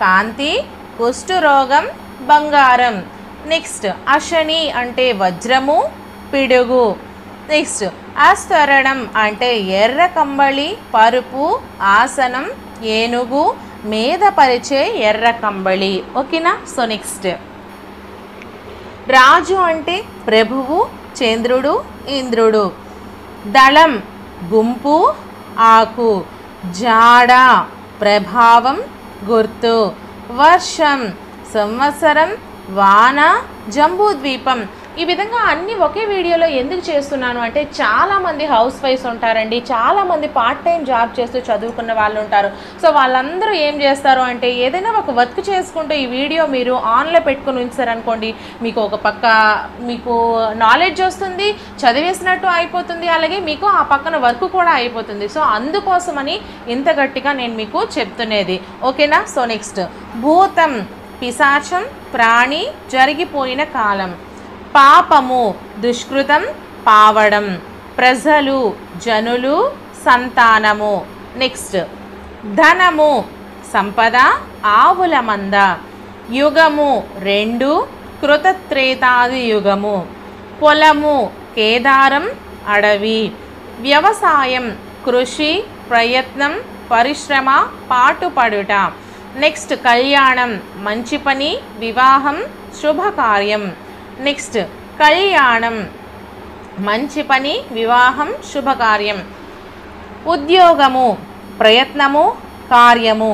కాంతి, కుష్ఠరోగం, బంగారం. నెక్స్ట్ అశని అంటే వజ్రము, పిడుగు. నెక్స్ట్ ఆస్తరణం అంటే ఎర్ర కంబళి, పరుపు, ఆసనం, ఏనుగు, మీద పరిచే ఎర్ర కంబళి. ఓకేనా. సో నెక్స్ట్ రాజు అంటే ప్రభువు, చంద్రుడు, ఇంద్రుడు. దళం గుంపు, ఆకు. జాడ ప్రభావం, గుర్తు. వర్షం సంవత్సరం, వాన, జంబూద్వీపం. ఈ విధంగా అన్నీ ఒకే వీడియోలో ఎందుకు చేస్తున్నాను అంటే చాలామంది హౌస్ వైఫ్స్ ఉంటారండి, చాలామంది పార్ట్ టైం జాబ్ చేస్తూ చదువుకున్న వాళ్ళు ఉంటారు. సో వాళ్ళందరూ ఏం చేస్తారు అంటే ఏదైనా ఒక వర్క్ చేసుకుంటూ ఈ వీడియో మీరు ఆన్లో పెట్టుకుని ఉంచారనుకోండి, మీకు ఒక పక్క మీకు నాలెడ్జ్ వస్తుంది, చదివేసినట్టు అయిపోతుంది, అలాగే మీకు ఆ పక్కన వర్క్ కూడా అయిపోతుంది. సో అందుకోసమని ఇంత గట్టిగా నేను మీకు చెప్తున్నది. ఓకేనా. సో నెక్స్ట్ భూతం పిశాచం, ప్రాణి, జరిగిపోయిన కాలం. పాపము దుష్కృతం, పావడం. ప్రజలు జనులు, సంతానము. నెక్స్ట్ ధనము సంపద, ఆవుల మంద. యుగము 2, కృతత్రేతాది యుగము. పొలము కేదారం, అడవి. వ్యవసాయం కృషి, ప్రయత్నం, పరిశ్రమ, పాటుపడుట. నెక్స్ట్ కళ్యాణం మంచి పని, వివాహం, శుభకార్యం. నెక్స్ట్ కళ్యాణం మంచి పని, వివాహం, శుభకార్యం. ఉద్యోగము ప్రయత్నము, కార్యము.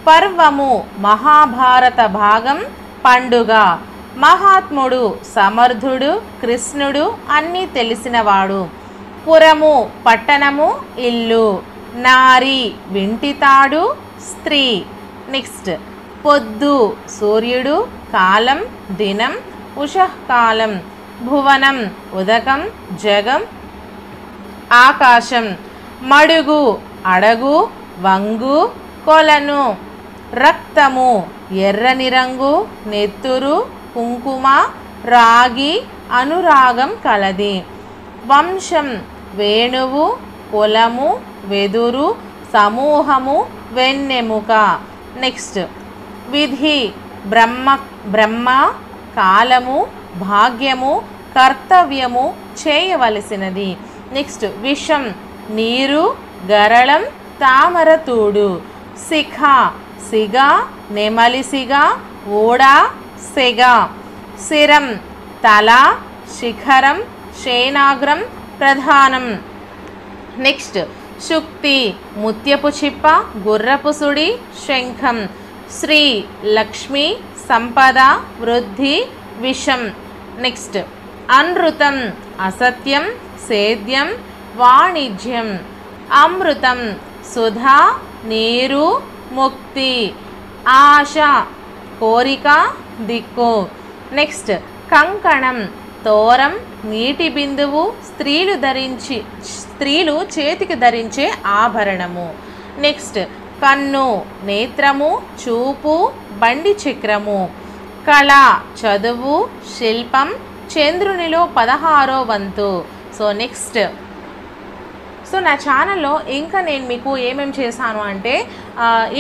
పర్వము మహాభారత భాగం, పండుగ. మహాత్ముడు సమర్థుడు, కృష్ణుడు, అన్నీ తెలిసినవాడు. పురము పట్టణము, ఇల్లు. నారి వింటితాడు, స్త్రీ. నెక్స్ట్ పొద్దు సూర్యుడు, కాలం దినం, ఉషఃకాలం. భువనం ఉదకం, జగం, ఆకాశం. మడుగు అడగు, వంగు, కొలను. రక్తము ఎర్రని రంగు, నెత్తురు, కుంకుమ, రాగి, అనురాగం కలది. వంశం వేణువు, కులము, వెదురు, సమూహము, వెన్నెముక. నెక్స్ట్ విధి బ్రహ్మ, కాలము, భాగ్యము, కర్తవ్యము, చేయవలసినది. నెక్స్ట్ విషం నీరు, గరళం, తామరతూడు. శిఖ సిగ, నెమలిసిగ, ఓడ, సెగ. శిరం తల, శిఖరం, శేనాగ్రం, ప్రధానం. నెక్స్ట్ శుక్తి ముత్యపు చిప్ప, గుర్రపు సుడి, శంఖం. శ్రీ లక్ష్మి సంపద, వృద్ధి, విషం. నెక్స్ట్ అనృతం అసత్యం, సేద్యం, వాణిజ్యం. అమృతం సుధా, నీరు, ముక్తి. ఆశ కోరిక, దిక్కు. నెక్స్ట్ కంకణం తోరం, నీటి బిందువు, స్త్రీలు చేతికి ధరించే ఆభరణము. నెక్స్ట్ కన్ను నేత్రము, చూపు, బండి చక్రము. కళ చదువు, శిల్పం, చంద్రునిలో 16వ వంతు. సో నెక్స్ట్ సో నా ఛానల్లో ఇంకా నేను మీకు ఏమేమి చేశాను అంటే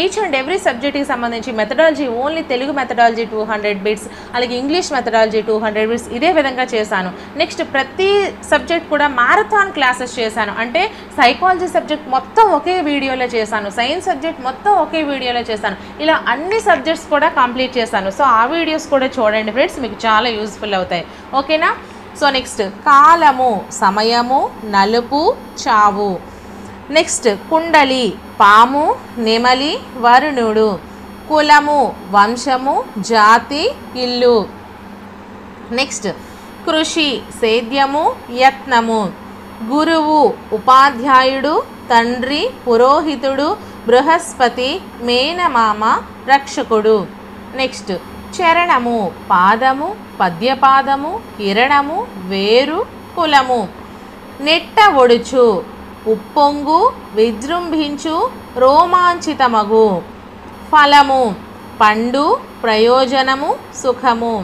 ఈచ్ అండ్ ఎవ్రీ సబ్జెక్ట్కి సంబంధించి methodology, only Telugu methodology 200 bits, అలాగే ఇంగ్లీష్ మెథడాలజీ 200 బిట్స్ ఇదే విధంగా చేశాను. నెక్స్ట్ ప్రతి సబ్జెక్ట్ కూడా మ్యారథాన్ క్లాసెస్ చేశాను. అంటే సైకాలజీ సబ్జెక్ట్ మొత్తం ఒకే వీడియోలో చేశాను, సైన్స్ సబ్జెక్ట్ మొత్తం ఒకే వీడియోలో చేశాను. ఇలా అన్ని సబ్జెక్ట్స్ కూడా కంప్లీట్ చేశాను. సో ఆ వీడియోస్ కూడా చూడండి ఫ్రెండ్స్, మీకు చాలా యూస్ఫుల్ అవుతాయి. ఓకేనా. సో నెక్స్ట్ కాలము సమయము, నలుపు, చావు. నెక్స్ట్ కుండలి పాము, నెమలి, వరుణుడు. కులము వంశము, జాతి, ఇల్లు. నెక్స్ట్ కృషి సేద్యము, యత్నము. గురువు ఉపాధ్యాయుడు, తండ్రి, పురోహితుడు, బృహస్పతి, మేనమామ, రక్షకుడు. నెక్స్ట్ చరణము పాదము, పద్యపాదము, కిరణము, వేరు, కులము. నెట్ట ఒడుచు ఉప్పొంగు, విజృంభించు, రోమాంచితమగు. ఫలము పండు, ప్రయోజనము, సుఖము.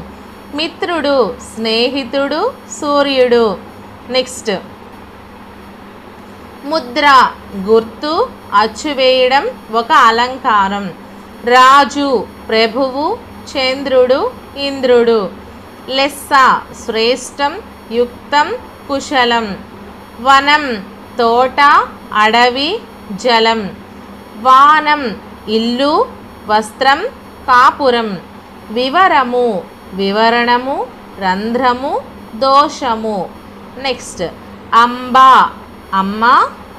మిత్రుడు స్నేహితుడు, సూర్యుడు. నెక్స్ట్ ముద్ర గుర్తు, అచ్చువేయడం, ఒక అలంకారం. రాజు ప్రభువు, చంద్రుడు, ఇంద్రుడు. లెస్స శ్రేష్టం, యుక్తం, కుశలం. వనం తోట అడవి జలం. వానం ఇల్లు వస్త్రం కాపురం. వివరము వివరణము రంధ్రము దోషము. నెక్స్ట్ అంబ అమ్మ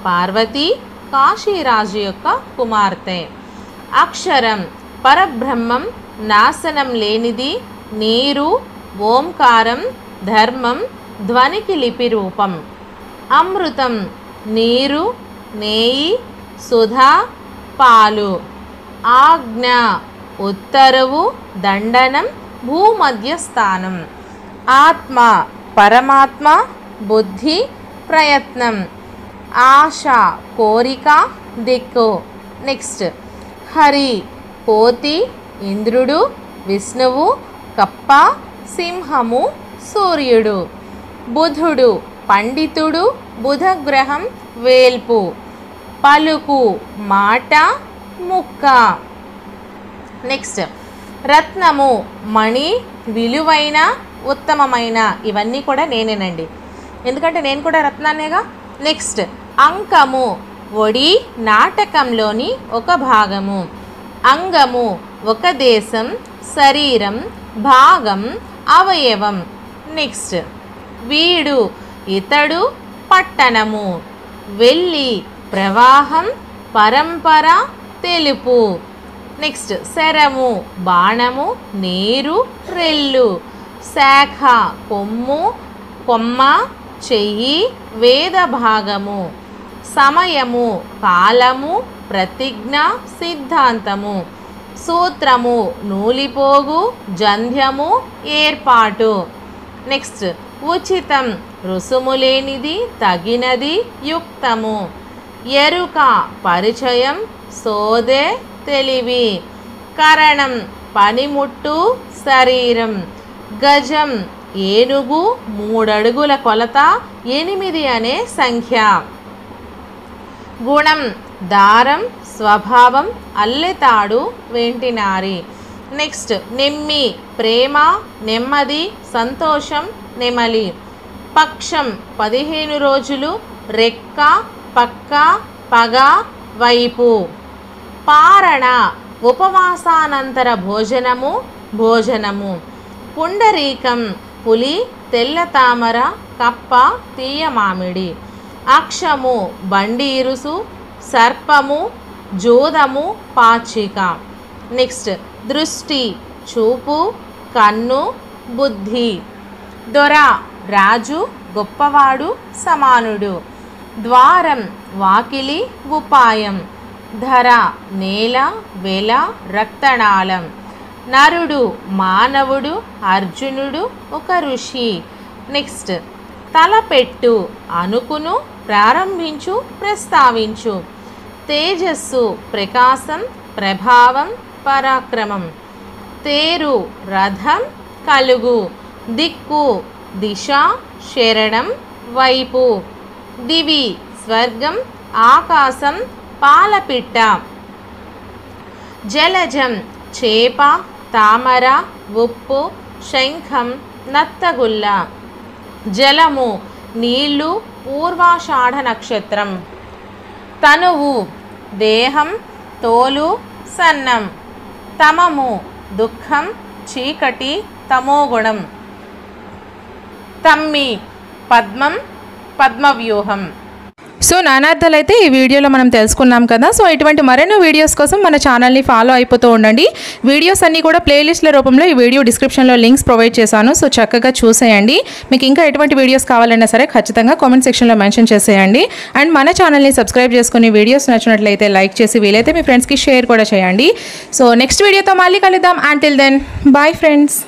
పార్వతి కాశీరాజు యొక్క కుమార్తె. అక్షరం పరబ్రహ్మం నాశనం లేనిది నీరు ఓంకారం ధర్మం ధ్వనికి లిపి రూపం. అమృతం నీరు నేయి సుధా పాలు. ఆజ్ఞ ఉత్తరువు దండనం భూమధ్య స్థానం. ఆత్మ పరమాత్మ బుద్ధి ప్రయత్నం. ఆశ కోరిక దిక్కు. నెక్స్ట్ హరి కోతి ఇంద్రుడు విష్ణువు కప్ప సింహము సూర్యుడు. బుధుడు పండితుడు బుధగ్రహం వేల్పు. పలుకు మాట ముక్క. నెక్స్ట్ రత్నము మణి విలువైన ఉత్తమమైన. ఇవన్నీ కూడా నేనేనండి, ఎందుకంటే నేను కూడా రత్నాన్నేగా. నెక్స్ట్ అంకము ఒడి నాటకంలోని ఒక భాగము. అంగము ఒక దేశం శరీరం భాగం అవయవం. నెక్స్ట్ వీడు ఇతడు పట్టణము. వెళ్ళి ప్రవాహం పరంపర తెలుపు. నెక్స్ట్ శరము బాణము నీరు రెల్లు. శాఖ కొమ్ము కొమ్మ చెయ్యి వేద భాగము. సమయము కాలము ప్రతిజ్ఞ సిద్ధాంతము. సూత్రము నూలిపోగు జంధ్యము ఏర్పాటు. నెక్స్ట్ ఉచితం రుసుము లేనిది తగినది యుక్తము. ఎరుక పరిచయం సోదే తెలివి. కరణం పనిముట్టు శరీరం. గజం ఏనుగు 3 అడుగుల కొలత 8 అనే సంఖ్య. గుణం దారం స్వభావం అల్లెతాడు వెంటినారి. నెక్స్ట్ నెమ్మి ప్రేమ నెమ్మది సంతోషం నెమలి. పక్షం 15 రోజులు రెక్క పక్క పగ వైపు. పారణ ఉపవాసానంతర భోజనము భోజనము. పుండరీకం పులి తెల్ల తామర కప్ప తీయ మామిడి. అక్షము బండి ఇరుసు సర్పము జోదము పాచిక. నెక్స్ట్ దృష్టి చూపు కన్ను బుద్ధి. దొర రాజు గొప్పవాడు సమానుడు. ద్వారం వాకిలి ఉపాయం. ధర నేల వెల రక్తనాళం. నరుడు మానవుడు అర్జునుడు ఒక ఋషి. నెక్స్ట్ తలపెట్టు అనుకును ప్రారంభించు ప్రస్తావించు. తేజస్సు ప్రకాశం ప్రభావం పరాక్రమం. తేరు రథం కలుగు. దిక్కు దిశ శరణం వైపు. దివి స్వర్గం ఆకాశం పాలపిట్ట. జలజం చేప తామర ఉప్పు శంఖం నత్తగుల్ల. జలము నీళ్లు పూర్వాషాఢ నక్షత్రం. తనువు దేహం తోలు సన్నం. తమము దుఃఖం చీకటి తమోగుణం. తమ్మి పద్మం పద్మవ్యూహం. సో నానార్థాలు అయితే ఈ వీడియోలో మనం తెలుసుకున్నాం కదా. సో ఇటువంటి మరెన్నో వీడియోస్ కోసం మన ఛానల్ని ఫాలో అయిపోతూ ఉండండి. వీడియోస్ అన్నీ కూడా ప్లేలిస్ట్ల రూపంలో ఈ వీడియో డిస్క్రిప్షన్లో లింక్స్ ప్రొవైడ్ చేశాను. సో చక్కగా చూసేయండి. మీకు ఇంకా ఎటువంటి వీడియోస్ కావాలన్నా సరే ఖచ్చితంగా కామెంట్ సెక్షన్లో మెన్షన్ చేసేయండి. అండ్ మన ఛానల్ని సబ్స్క్రైబ్ చేసుకుని వీడియోస్ నచ్చినట్లయితే లైక్ చేసి వీలైతే మీ ఫ్రెండ్స్కి షేర్ కూడా చేయండి. సో నెక్స్ట్ వీడియోతో మళ్ళీ కలుద్దాం. Until then bye friends.